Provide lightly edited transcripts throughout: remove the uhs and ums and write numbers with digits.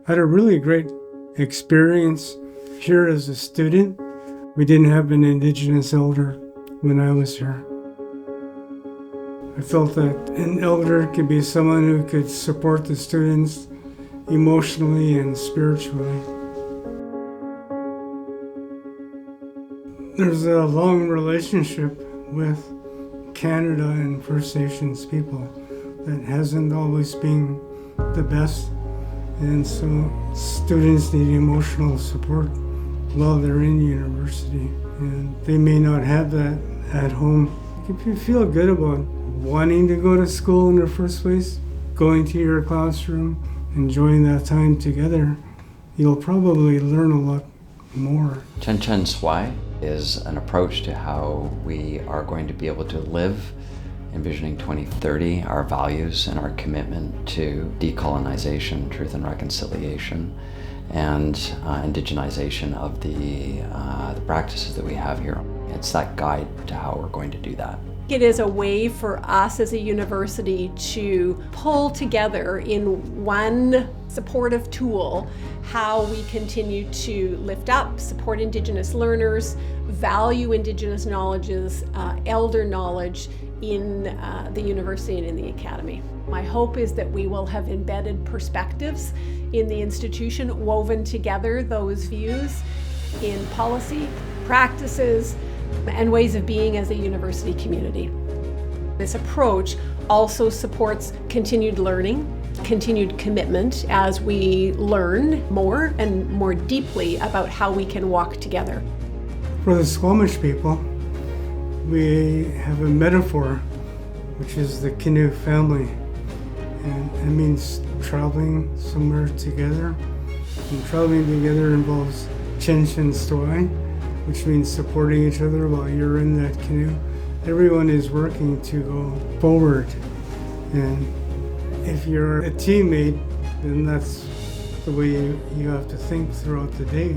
I had a really great experience here as a student. We didn't have an Indigenous elder when I was here. I felt that an elder could be someone who could support the students emotionally and spiritually. There's a long relationship with Canada and First Nations people that hasn't always been the best, and so students need emotional support while they're in university, and they may not have that at home. If you feel good about wanting to go to school in the first place, going to your classroom, enjoying that time together, you'll probably learn a lot more. Chen Chen Stway is an approach to how we are going to be able to live envisioning 2030, our values and our commitment to decolonization, truth and reconciliation, and indigenization of the practices that we have here. It's that guide to how we're going to do that. It is a way for us as a university to pull together in one supportive tool how we continue to lift up, support Indigenous learners, value Indigenous knowledges, elder knowledge in the university and in the academy. My hope is that we will have embedded perspectives in the institution, woven together those views in policy, practices, and ways of being as a university community. This approach also supports continued learning, continued commitment as we learn more and more deeply about how we can walk together. For the Squamish people, we have a metaphor, which is the canoe family, and it means traveling somewhere together. And traveling together involves Chen Chen Stway, which means supporting each other while you're in that canoe. Everyone is working to go forward, and if you're a teammate, then that's the way you have to think throughout the day.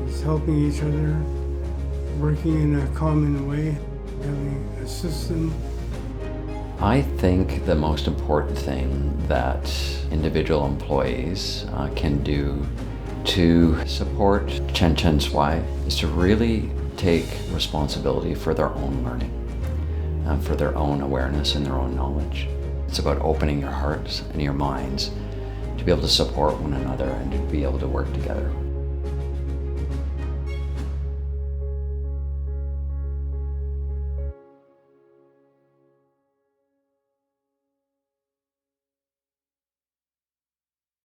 It's helping each other, working in a common way, having a system. I think the most important thing that individual employees can do to support Chen Chen Stway is to really take responsibility for their own learning, for their own awareness and their own knowledge. It's about opening your hearts and your minds to be able to support one another and to be able to work together.